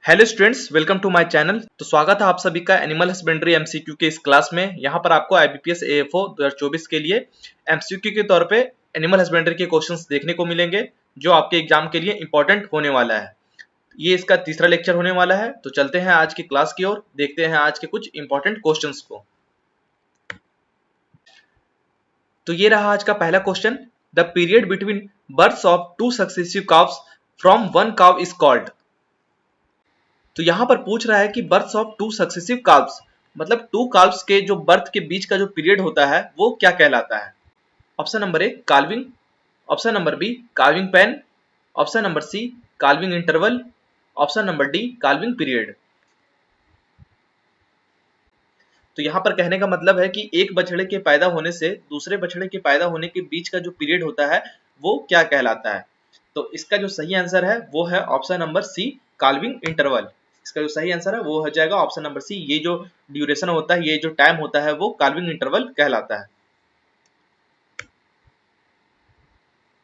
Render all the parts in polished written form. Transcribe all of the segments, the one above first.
Hello students, welcome to my channel. तो स्वागत है आप सभी का एनिमल हस्बेंड्री एमसीक्यू के इस क्लास में। यहाँ पर आपको आईबीपीएस एएफओ 2024 के लिए एमसीक्यू के तौर पे एनिमल हस्बेंड्री के क्वेश्चंस देखने को मिलेंगे जो आपके एग्जाम के लिए इंपॉर्टेंट होने वाला है। ये इसका तीसरा लेक्चर होने वाला है। तो चलते हैं आज की क्लास की ओर, देखते हैं आज के कुछ इंपॉर्टेंट क्वेश्चंस को। तो ये रहा आज का पहला question. The period between births of two successive calves from one calf is called. तो यहाँ पर पूछ रहा है कि births of two successive calves, मतलब टू काल्व्स के जो बर्थ के बीच का जो पीरियड होता है वो क्या कहलाता है। Option number A calving, option number B calving pen, option number C calving interval, option number D calving period. तो यहाँ पर कहने का मतलब है कि एक बछड़े के पैदा होने से दूसरे बछड़े के पैदा होने के बीच का जो पीरियड होता है वो क्या कहलाता है। तो इसका जो सही आंसर है वो है option number C calving interval. इसका जो सही आंसर है वो हो जाएगा ऑप्शन नंबर सी। ये जो ड्यूरेशन होता है, ये जो टाइम होता है वो काल्विंग इंटरवल कहलाता है।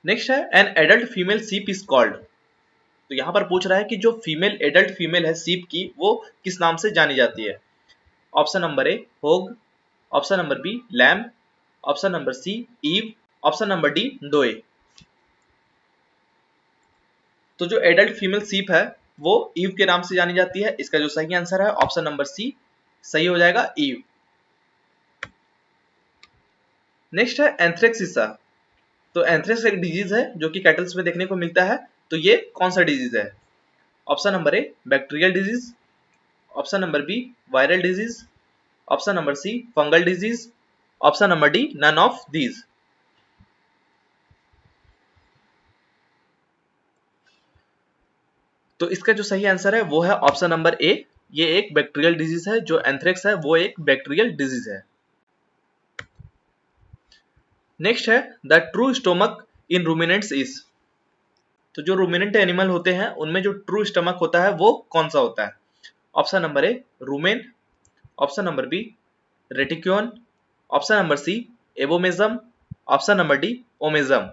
नेक्स्ट है एन एडल्ट फीमेल सीप इज कॉल्ड। तो यहाँ पर पूछ रहा है कि जो फीमेल एडल्ट फीमेल है सीप की वो किस नाम से जानी जाती है। Option number A hog, option number B lamb, option number C ewe, option number D doe. तो जो एडल्ट फीमेल सीप है वो ईव के नाम से जानी जाती है। इसका जो सही आंसर है ऑप्शन नंबर सी सही हो जाएगा, ईव। नेक्स्ट है एंथ्रेक्सिसा। तो एंथ्रेक्स एक डिजीज है जो कि कैटल्स में देखने को मिलता है। तो ये कौन सा डिजीज है। Option number A bacterial disease, option number B viral disease, option number C fungal disease, option number D none of these. तो इसका जो सही आंसर है वो है ऑप्शन नंबर ए। ये एक बैक्टीरियल डिजीज है। जो एंथ्रेक्स है वो एक बैक्टीरियल डिजीज है। नेक्स्ट है the true stomach in ruminants is. तो जो रूमिनेंट एनिमल होते हैं उनमें जो ट्रू स्टमक होता है वो कौन सा होता है। Option number A rumen, option number B reticulum, option number C abomasum, option number D omasum.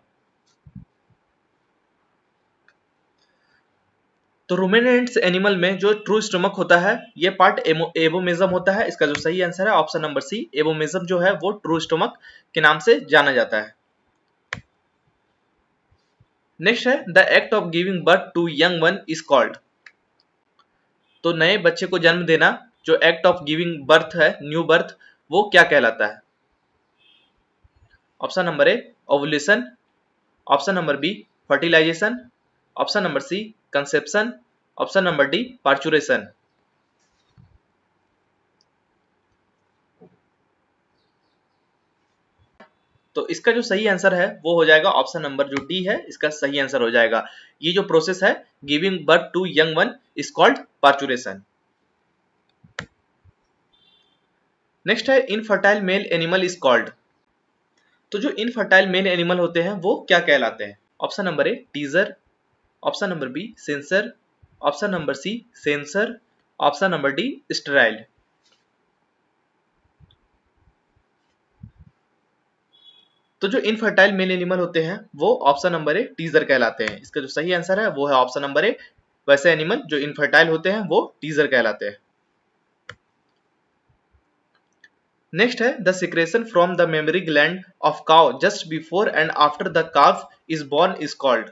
तो रूमिनेंट्स एनिमल में जो ट्रू स्टमक होता है ये पार्ट एबोमेजम होता है। इसका जो सही आंसर है ऑप्शन नंबर सी एबोमेजम जो है वो ट्रू स्टमक के नाम से जाना जाता है। नेक्स्ट है the act of giving birth to young one is called. तो नए बच्चे को जन्म देना, जो एक्ट ऑफ गिविंग बर्थ है, न्यू बर्थ, वो क्या कहलाता है। Option number A ovulation, option number B fertilisation, option number C conception, option number D parturition. तो इसका जो सही आंसर है वो हो जाएगा ऑप्शन नंबर जो डी है, इसका सही आंसर हो जाएगा। ये जो प्रोसेस है giving birth to young one is called parturition. Next है infertile male animal is called. तो जो इनफर्टाइल मेल एनिमल होते हैं वो क्या कहलाते हैं। Option number A teaser, option number B censor, option number C censor, option number D sterile. तो जो इनफर्टाइल मेल एनिमल होते हैं वो ऑप्शन नंबर ए टीजर कहलाते हैं। इसका जो सही आंसर है वो है ऑप्शन नंबर ए। वैसे एनिमल जो इनफर्टाइल होते हैं वो टीजर कहलाते हैं। नेक्स्ट है the secretion from the memory gland of cow just before and after the calf is born is called.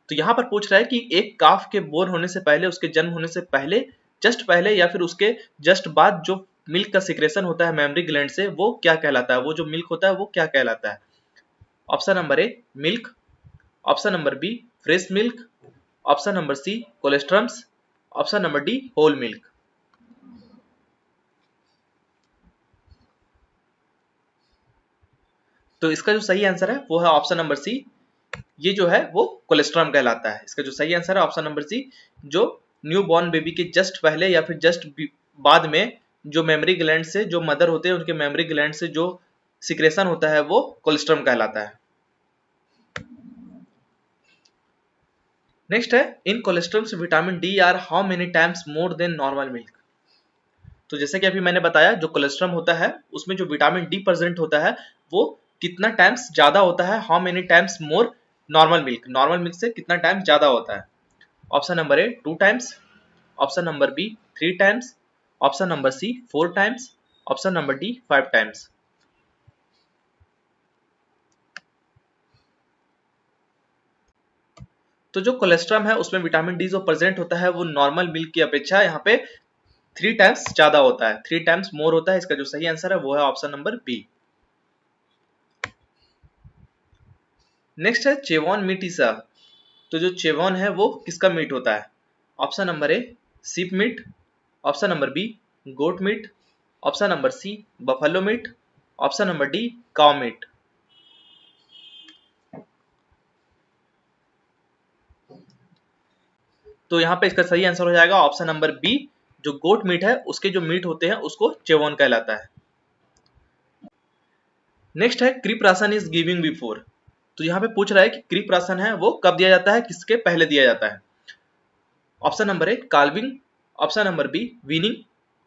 तो यहाँ पर पूछ रहा है कि एक काफ के बोर्न होने से पहले, उसके जन्म होने से पहले, जस्ट पहले या फिर उसके जस्ट बाद जो मिल्क का सिक्रेशन होता है मेमोरी ग्लैंड से वो क्या कहलाता है। वो जो मिल्क होता है वो क्या कहलाता है। Option number A milk, option number B fresh milk, option number C colostrums, option number D whole milk. तो इसका जो सही आंसर है वो है ऑप्शन नंबर सी। ये जो है वो कोलेस्ट्रम कहलाता है। इसका जो सही आंसर है ऑप्शन नंबर सी। जो न्यू बॉर्न बेबी के जस्ट पहले या फिर जस्ट बाद में जो मेमोरी ग्लैंड से, जो मदर होते हैं उनके मेमोरी ग्लैंड से जो सिक्रेशन होता है वो कोलेस्ट्रम कहलाता है। नेक्स्ट है in colostrums vitamin D are how many times more than normal milk. तो जैसे कि अभी मैंने बताया जो कोलेस्ट्रम होता है उसमें जो विटामिन डी प्रेजेंट होता है वो कितना टाइम्स ज्यादा होता है। How many times more normal milk, normal milk से कितना टाइम्स ज्यादा होता है। Option number A 2 times, option number B 3 times, option number C 4 times, option number D 5 times. तो जो कोलेस्ट्रम है उसमें विटामिन डी जो प्रेजेंट होता है वो नॉर्मल मिल्क की अपेक्षा यहाँ पे 3 टाइम्स ज्यादा होता है, 3 टाइम्स मोर होता है। इसका जो सही आंसर है वो है ऑप्शन नंबर बी। नेक्स्ट है चेवॉन मीट ईसा। तो जो चेवॉन है वो किसका मीट होता है? Option number A sheep meat, option number B goat meat, option number C buffalo meat, option number D cow meat. तो यहाँ पे इसका सही आंसर हो जाएगा ऑप्शन नंबर बी। जो गोट मीट है उसके जो मीट होते हैं उसको चेवॉन कहलाता है। नेक्स्ट है creep ration is giving before. तो यहाँ पे पूछ रहा है कि क्रीप राशन है वो कब दिया जाता है, किसके पहले दिया जाता है? Option number A calving, option number B weaning,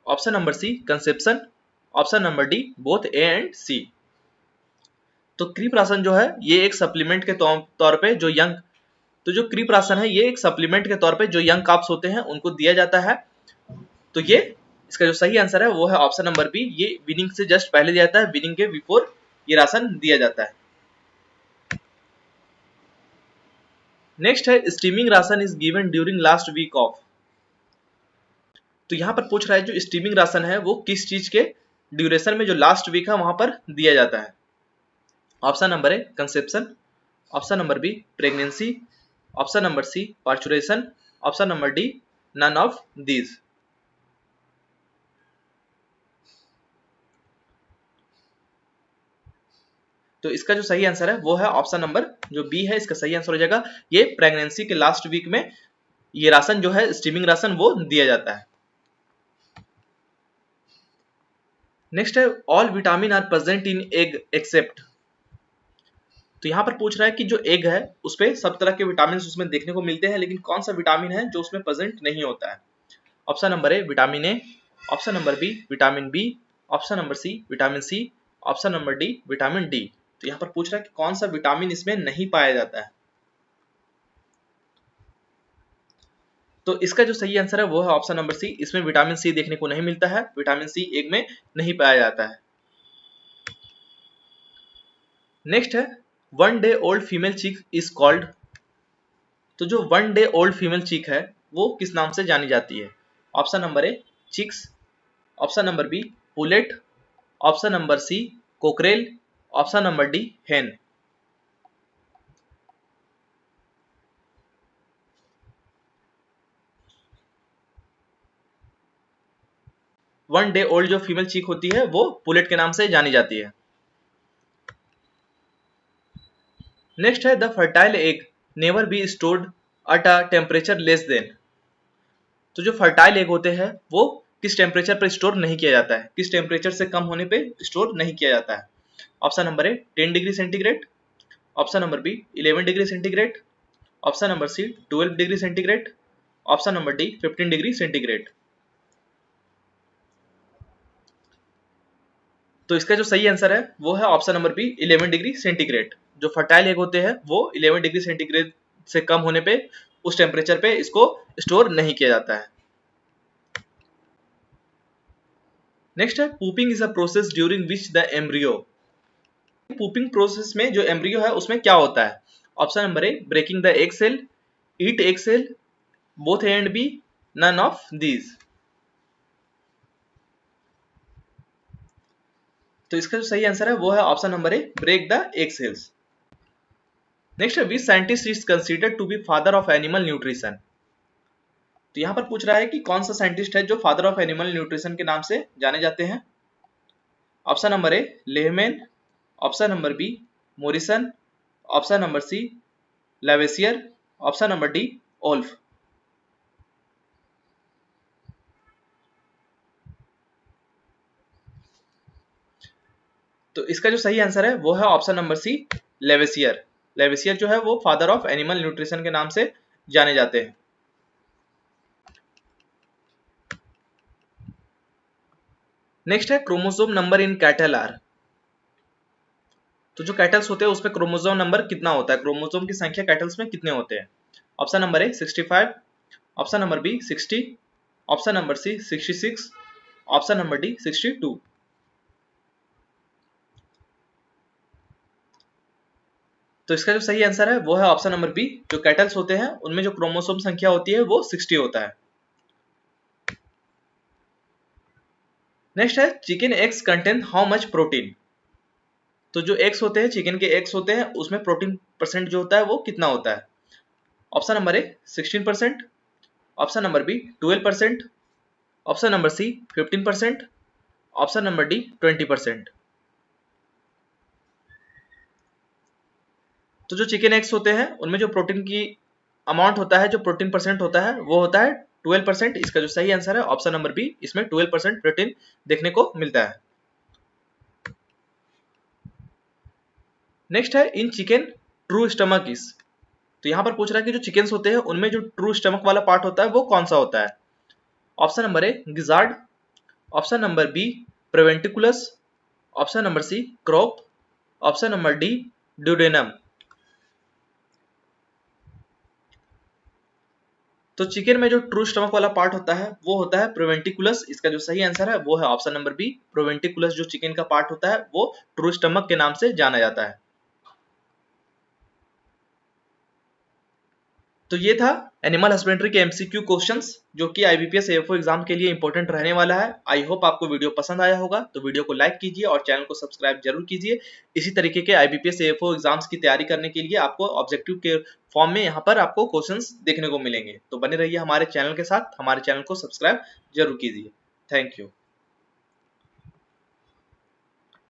option number C conception, option number D both A and C. तो क्रीप राशन जो है ये एक सप्लीमेंट के तौर पे जो यंग, तो जो क्रीप राशन है ये एक सप्लीमेंट के तौर पे जो यंग काप्स होते हैं उनको दिया जाता है। तो ये इसका जो सही आंसर है वो है ऑप्शन नंबर बी, ये विनिंग से जस्ट पहले दिया जाता है, विनिंग के बिफोर ये राशन दिया जाता है। नेक्स्ट है steaming ration is given during last week of. तो यहाँ पर पूछ रहा है जो स्टीमिंग राशन है वो किस चीज के ड्यूरेशन में जो लास्ट वीक है वहां पर दिया जाता है? Option number A conception, option number B pregnancy, option number C parturition, option number D none of these. तो इसका जो सही आंसर है वो है ऑप्शन नंबर जो बी है, इसका सही आंसर हो जाएगा। ये प्रेगनेंसी के लास्ट वीक में ये राशन जो है स्टीमिंग राशन वो दिया जाता है। नेक्स्ट है all vitamin are present in egg except. तो यहाँ पर पूछ रहा है कि जो एग है उसपे सब तरह के विटामिन उसमें देखने को मिलते हैं, लेकिन कौन सा विटामिन है जो उसमें प्रेजेंट नहीं होता है? Option number A vitamin A, option number B vitamin B, option number C vitamin C, option number D vitamin D. तो यहाँ पर पूछ रहा है कि कौन सा विटामिन इसमें नहीं पाया जाता है? तो इसका जो सही आंसर है वो है ऑप्शन नंबर सी, इसमें विटामिन सी देखने को नहीं मिलता है, विटामिन सी एग में नहीं पाया जाता है। नेक्स्ट है 1 day old female cheek is called. तो जो 1 डे ओल्ड फीमेल चीक है वो किस नाम से जानी जाती है? Option number A chicks, option number B pullet, option number C cockerel, option number D hen. 1 day old जो फीमेल चीक होती है वो पुलेट के नाम से जानी जाती है। नेक्स्ट है the fertile egg never be stored at a temperature less than. तो जो फर्टाइल एग होते हैं वो किस टेम्परेचर पर स्टोर नहीं किया जाता है, किस टेम्परेचर से कम होने पे स्टोर नहीं किया जाता है? Option number A 10 degree centigrade, option number B 11 degree centigrade, option number C 12 degree centigrade, option number D 15 degree centigrade. तो इसका जो सही आंसर है वो है option number B 11 degree centigrade. जो फर्टाइल एग होते हैं वो 11 डिग्री सेंटीग्रेड से कम होने पे उस टेम्परेचर पे इसको स्टोर नहीं किया जाता है। नेक्स्ट है pipping is a process during which the embryo. Pipping process में जो एम्ब्रियो है उसमें क्या होता है? Option number A breaking the egg shell, eat egg shell, both A and B, none of these. तो इसका जो सही आंसर है वो है option number A break the egg shells. Next है which scientist is considered to be father of animal nutrition. तो यहाँ पर पूछ रहा है कि कौन सा साइंटिस्ट है जो फादर ऑफ एनिमल न्यूट्रिशन के नाम से जाने जाते हैं? Option number A Lehmann, option number B Morrison, option number C Lavoisier, option number D Wolff. तो इसका जो सही आंसर है वो है ऑप्शन नंबर सी लेवेसियर। लेवेसियर जो है वो फादर ऑफ एनिमल न्यूट्रिशन के नाम से जाने जाते हैं। नेक्स्ट है chromosome number in cattle are. तो जो कैटल्स होते हैं उसमें क्रोमोसोम नंबर कितना होता है, क्रोमोसोम की संख्या कैटल्स में कितने होते हैं? Option number A 65, option number B 60, option number C 66, option number D 62। तो इसका जो सही आंसर है वो है ऑप्शन नंबर बी। जो कैटल्स होते हैं उनमें जो क्रोमोसोम संख्या होती है वो 60 होता है। नेक्स्ट है chicken eggs contain how much protein. तो जो एग्स होते हैं, चिकन के एग्स होते हैं, उसमें प्रोटीन परसेंट जो होता है वो कितना होता है? Option number A 16%, option number B 12%, option number C 15%, option number D 20%। तो जो चिकन एग्स होते हैं उनमें जो प्रोटीन की अमाउंट होता है, जो प्रोटीन परसेंट होता है वो होता है 12%। इसका जो सही आंसर है ऑप्शन नंबर बी, इसमें 12% प्रोटीन देखने को मिलता है। नेक्स्ट है इन चिकन ट्रू स्टमक इज। तो यहां पर पूछ रहा है कि जो चिकन्स होते हैं उनमें जो ट्रू स्टमक वाला पार्ट होता है वो कौन सा होता है? Option number A gizzard, option number B proventriculus, option number C crop, option number D duodenum. तो चिकन में जो ट्रू स्टमक वाला पार्ट होता है वो होता है प्रोवेंटिकुलस। इसका जो सही आंसर है वो है ऑप्शन नंबर बी प्रोवेंटिकुलस। जो चिकन का पार्ट होता है वो ट्रू स्टमक के नाम से जाना जाता है। तो ये था एनिमल हस्बेंड्री के एमसीक्यू क्वेश्चंस जो कि आईबीपीएस एएफओ एग्जाम के लिए इंपॉर्टेंट रहने वाला है। आई होप आपको वीडियो पसंद आया होगा। तो वीडियो को लाइक कीजिए और चैनल को सब्सक्राइब जरूर कीजिए। इसी तरीके के आईबीपीएस एएफओ एग्जाम्स की तैयारी करने के लिए आपको ऑब्जेक्टिव के फॉर्म में यहाँ पर आपको क्वेश्चंस देखने को मिलेंगे। तो बने रहिए हमारे चैनल के साथ, हमारे चैनल को सब्सक्राइब जरूर कीजिए। Thank you.